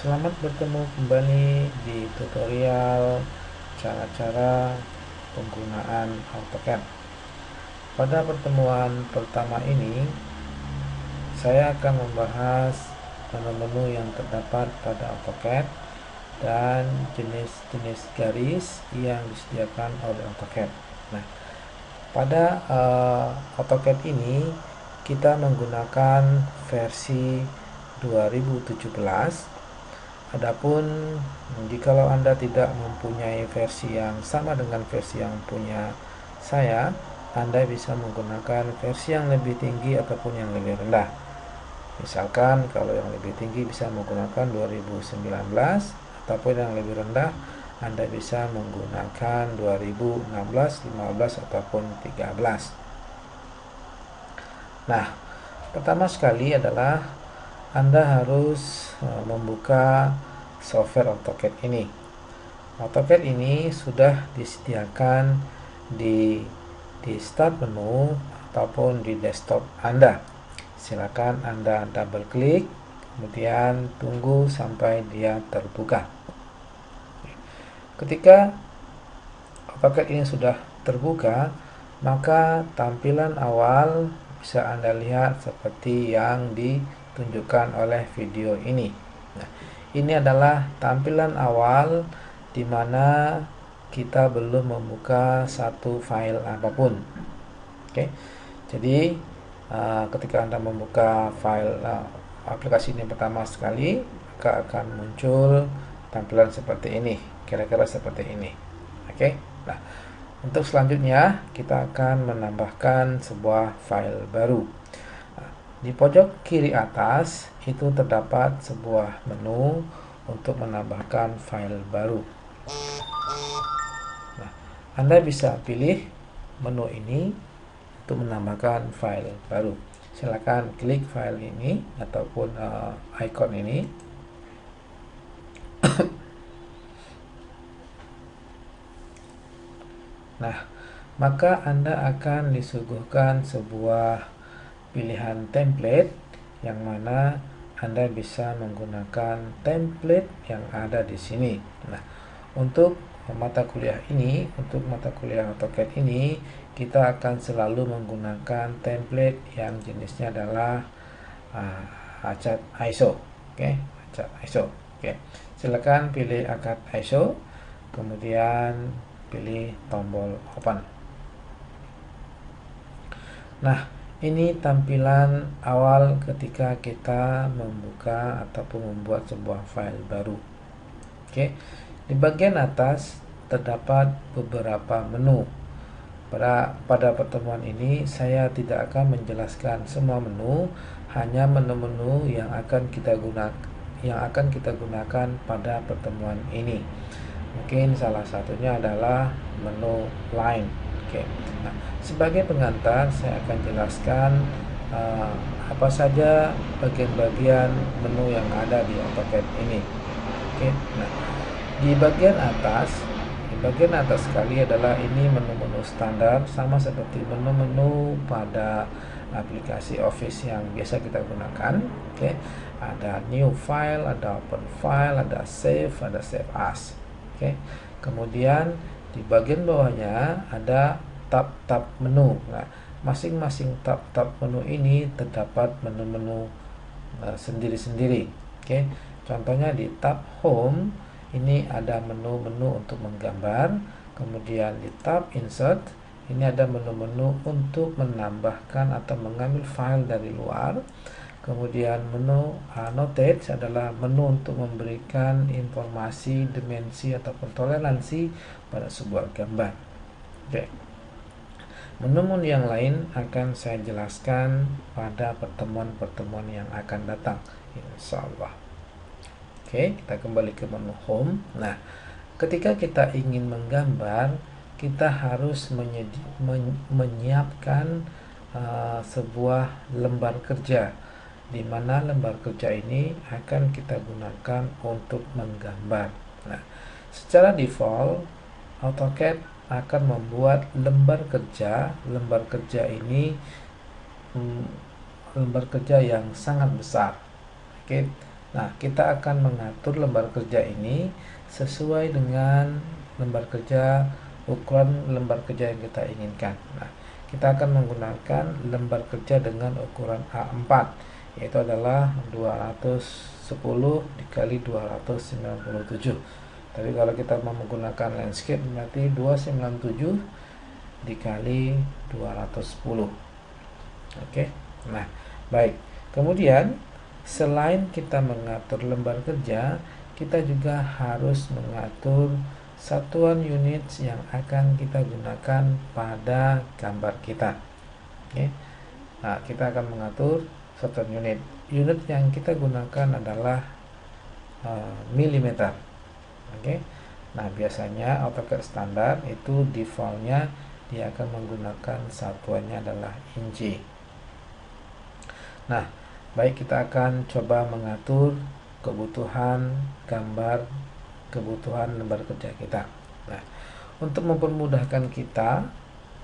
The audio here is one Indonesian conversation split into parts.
Selamat bertemu kembali di tutorial cara-cara penggunaan AutoCAD. Pada pertemuan pertama ini, saya akan membahas menu-menu yang terdapat pada AutoCAD dan jenis-jenis garis yang disediakan oleh AutoCAD. Nah, pada AutoCAD ini kita menggunakan versi 2017. Adapun jikalau Anda tidak mempunyai versi yang sama dengan versi yang punya saya, Anda bisa menggunakan versi yang lebih tinggi ataupun yang lebih rendah. Misalkan kalau yang lebih tinggi bisa menggunakan 2019, ataupun yang lebih rendah Anda bisa menggunakan 2016, 15 ataupun 13. Nah, pertama sekali adalah Anda harus membuka software AutoCAD ini. AutoCAD ini sudah disediakan di start menu ataupun di desktop Anda. Silakan Anda double klik, kemudian tunggu sampai dia terbuka. Ketika AutoCAD ini sudah terbuka, maka tampilan awal bisa Anda lihat seperti yang ditunjukkan oleh video ini. Nah, ini adalah tampilan awal di mana kita belum membuka satu file apapun. Oke. Jadi ketika Anda membuka file aplikasi ini pertama sekali, maka akan muncul tampilan seperti ini, kira-kira seperti ini. Oke. Nah, untuk selanjutnya kita akan menambahkan sebuah file baru. Di pojok kiri atas itu terdapat sebuah menu untuk menambahkan file baru. Nah, Anda bisa pilih menu ini untuk menambahkan file baru. Silakan klik file ini ataupun icon ini. Nah, maka Anda akan disuguhkan sebuah pilihan template yang mana Anda bisa menggunakan template yang ada di sini. Nah, untuk mata kuliah ini, untuk mata kuliah AutoCAD ini, kita akan selalu menggunakan template yang jenisnya adalah ACAD ISO. Oke, ACAD ISO. Oke, silakan pilih ACAD ISO, kemudian pilih tombol open. Nah, ini tampilan awal ketika kita membuka ataupun membuat sebuah file baru. Oke, di bagian atas terdapat beberapa menu. Pada pertemuan ini saya tidak akan menjelaskan semua menu, hanya menu-menu yang akan kita gunakan pada pertemuan ini. Mungkin salah satunya adalah menu line. Oke. Nah, sebagai pengantar saya akan jelaskan apa saja bagian-bagian menu yang ada di AutoCAD ini. Oke. Nah, di bagian atas sekali adalah ini menu-menu standar, sama seperti menu-menu pada aplikasi Office yang biasa kita gunakan. Oke. Ada new file, ada open file, ada save as. Oke. Kemudian di bagian bawahnya ada tab-tab menu. Nah, masing-masing tab-tab menu ini terdapat menu-menu sendiri-sendiri. Oke. Contohnya di tab home ini ada menu-menu untuk menggambar. Kemudian di tab insert ini ada menu-menu untuk menambahkan atau mengambil file dari luar. Kemudian menu annotate adalah menu untuk memberikan informasi, dimensi ataupun toleransi pada sebuah gambar. Oke. Menu-menu yang lain akan saya jelaskan pada pertemuan-pertemuan yang akan datang, insyaallah. Oke, kita kembali ke menu home. Nah, ketika kita ingin menggambar, kita harus menyiapkan sebuah lembar kerja, di mana lembar kerja ini akan kita gunakan untuk menggambar. Nah, secara default AutoCAD akan membuat lembar kerja. Lembar kerja ini lembar kerja yang sangat besar. Oke. Nah, kita akan mengatur lembar kerja ini sesuai dengan lembar kerja, ukuran lembar kerja yang kita inginkan. Nah, kita akan menggunakan lembar kerja dengan ukuran A4, yaitu adalah 210 dikali 297. Tapi kalau kita mau menggunakan landscape berarti 297 dikali 210. Oke. Nah, baik. Kemudian selain kita mengatur lembar kerja, kita juga harus mengatur satuan unit yang akan kita gunakan pada gambar kita. Oke. Nah, kita akan mengatur satuan unit. Unit yang kita gunakan adalah milimeter. Oke. Nah, biasanya AutoCAD standar itu defaultnya dia akan menggunakan satuannya adalah inci. Nah, baik, kita akan coba mengatur kebutuhan gambar, kebutuhan lembar kerja kita. Nah, untuk mempermudahkan kita,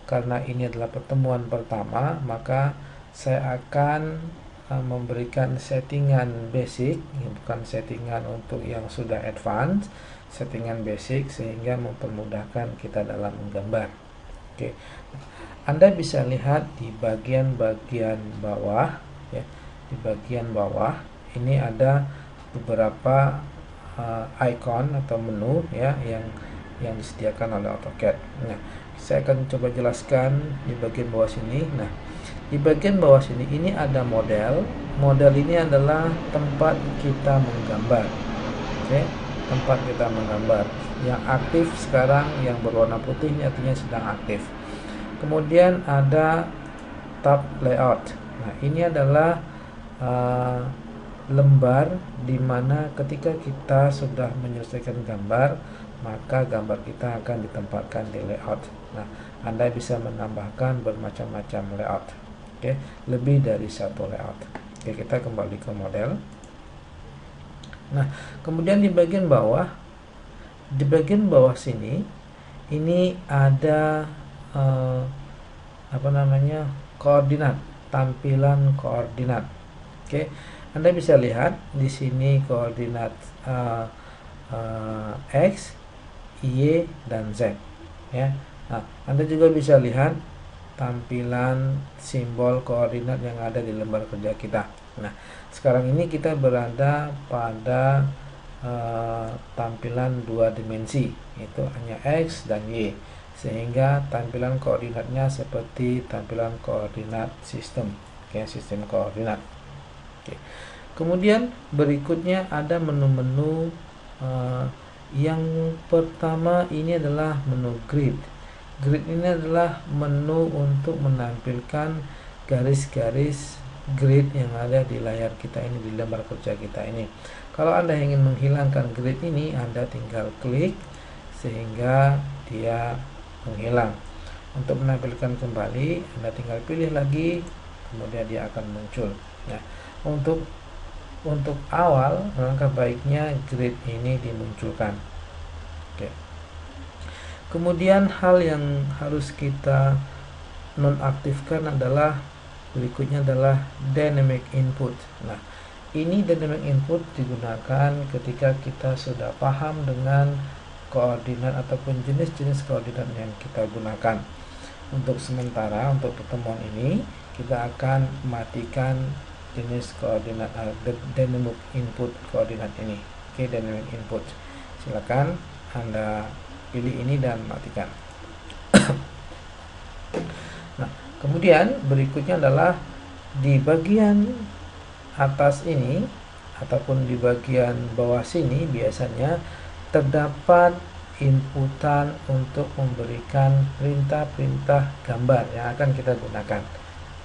karena ini adalah pertemuan pertama, maka saya akan memberikan settingan basic, bukan settingan untuk yang sudah advance, settingan basic sehingga mempermudahkan kita dalam menggambar. Oke. Anda bisa lihat di bagian-bagian bawah ya. Di bagian bawah ini ada beberapa icon atau menu ya yang disediakan oleh AutoCAD. Nah, saya akan coba jelaskan di bagian bawah sini. Nah, di bagian bawah sini ini ada model. Model ini adalah tempat kita menggambar. Oke, tempat kita menggambar. Yang aktif sekarang yang berwarna putih ini artinya sedang aktif. Kemudian ada tab layout. Nah, ini adalah lembar di mana ketika kita sudah menyelesaikan gambar, maka gambar kita akan ditempatkan di layout. Nah, Anda bisa menambahkan bermacam-macam layout. Oke, lebih dari satu layout. Oke, kita kembali ke model. Nah, kemudian di bagian bawah sini ini ada koordinat, tampilan koordinat. Oke, Anda bisa lihat di sini koordinat X, Y, dan Z. Ya, nah, Anda juga bisa lihat tampilan simbol koordinat yang ada di lembar kerja kita. Nah, sekarang ini kita berada pada tampilan dua dimensi, yaitu hanya X dan Y, sehingga tampilan koordinatnya seperti tampilan koordinat sistem, sistem koordinat. Oke. Kemudian berikutnya ada menu-menu. Yang pertama ini adalah menu grid. Grid ini adalah menu untuk menampilkan garis-garis grid yang ada di layar kita ini, di lembar kerja kita ini. Kalau Anda ingin menghilangkan grid ini, Anda tinggal klik sehingga dia menghilang. Untuk menampilkan kembali, Anda tinggal pilih lagi, kemudian dia akan muncul. Nah, untuk awal, langkah baiknya grid ini dimunculkan. Oke. Kemudian hal yang harus kita nonaktifkan adalah berikutnya adalah dynamic input. Nah, ini dynamic input digunakan ketika kita sudah paham dengan koordinat ataupun jenis-jenis koordinat yang kita gunakan. Untuk sementara, untuk pertemuan ini kita akan matikan jenis koordinat dynamic input koordinat ini. Oke, dynamic input. Silakan Anda pilih ini dan matikan. Nah, kemudian berikutnya adalah di bagian atas ini ataupun di bagian bawah sini biasanya terdapat inputan untuk memberikan perintah-perintah gambar yang akan kita gunakan.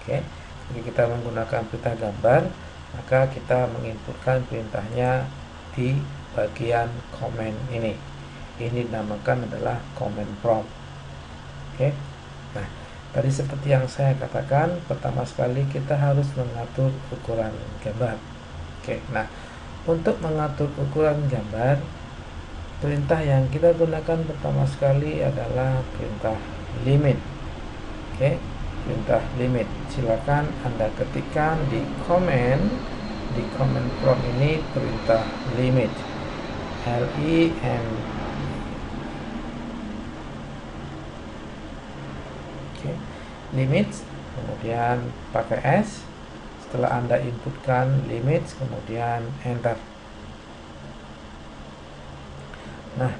Oke. Jika kita menggunakan perintah gambar, maka kita menginputkan perintahnya di bagian command ini. Ini dinamakan adalah command prompt. Oke. Nah, tadi seperti yang saya katakan, pertama sekali kita harus mengatur ukuran gambar. Oke. Nah, untuk mengatur ukuran gambar, perintah yang kita gunakan pertama sekali adalah perintah limit. Oke. Perintah limit, silakan Anda ketikkan di command di command prompt ini perintah limit, L-I-M. Limit, kemudian pakai S. Setelah Anda inputkan limit, kemudian enter. Nah,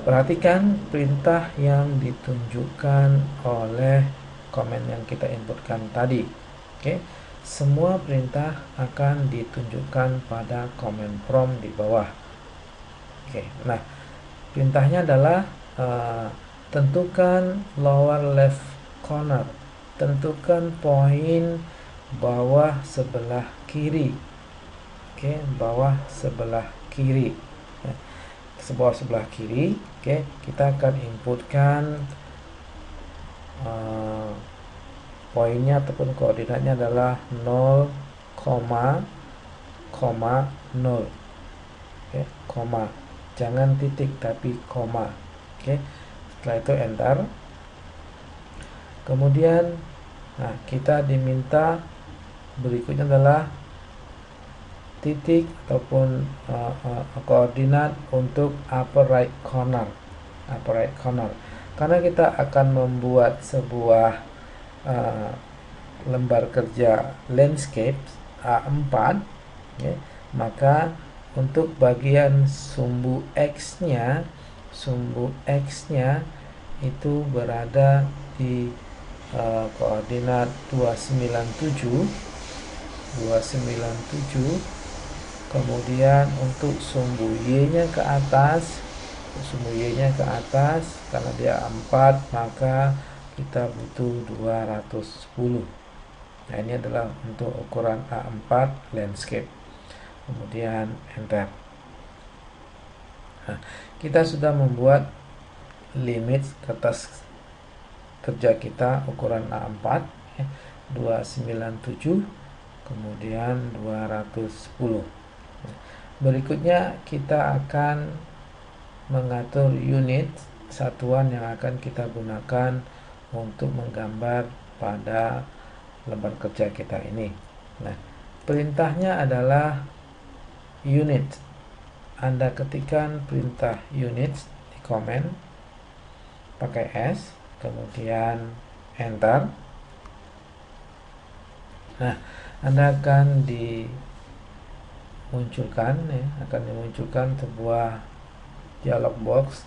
perhatikan perintah yang ditunjukkan oleh komen yang kita inputkan tadi. Oke, semua perintah akan ditunjukkan pada command prompt di bawah. Oke, nah perintahnya adalah tentukan lower left corner, tentukan poin bawah sebelah kiri. Oke, bawah sebelah kiri. Bawah sebelah kiri. Oke, kita akan inputkan poinnya ataupun koordinatnya adalah 0, 0. Oke, koma. Jangan titik tapi koma. Oke. Setelah itu enter. Kemudian kita diminta berikutnya adalah titik ataupun koordinat untuk upper right corner. Karena kita akan membuat sebuah lembar kerja landscape A4, okay, maka untuk bagian sumbu X-nya itu berada di koordinat 297. Kemudian untuk sumbu Y-nya ke atas, karena dia 4, maka kita butuh 210. Nah, ini adalah untuk ukuran A4 landscape. Kemudian enter. Nah, kita sudah membuat limit kertas kerja kita ukuran A4 297, kemudian 210. Berikutnya kita akan mengatur unit satuan yang akan kita gunakan untuk menggambar pada lembar kerja kita ini. Nah, perintahnya adalah unit. Anda ketikkan perintah unit di komen pakai S, kemudian enter. Nah, Anda akan dimunculkan sebuah dialog box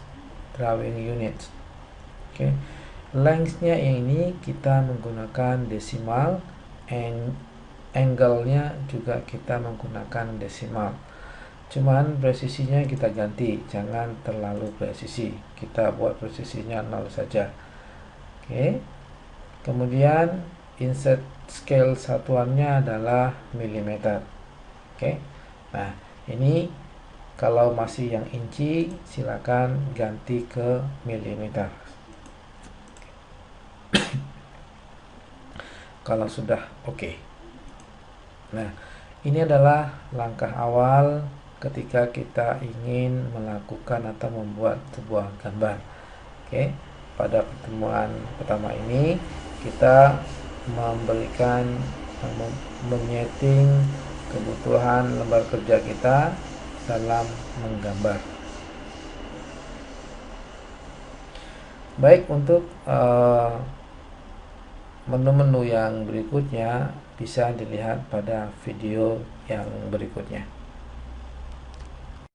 drawing unit. Oke. Length-nya ini kita menggunakan desimal, angle-nya juga kita menggunakan desimal. Cuman presisinya kita ganti, jangan terlalu presisi. Kita buat presisinya 0 saja. Oke. Kemudian insert scale satuannya adalah milimeter. Oke. Nah, ini kalau masih yang inci, silakan ganti ke milimeter. Kalau sudah oke. Nah, ini adalah langkah awal ketika kita ingin melakukan atau membuat sebuah gambar. Oke, pada pertemuan pertama ini kita menyeting kebutuhan lembar kerja kita dalam menggambar. Baik, untuk menu-menu yang berikutnya bisa dilihat pada video yang berikutnya.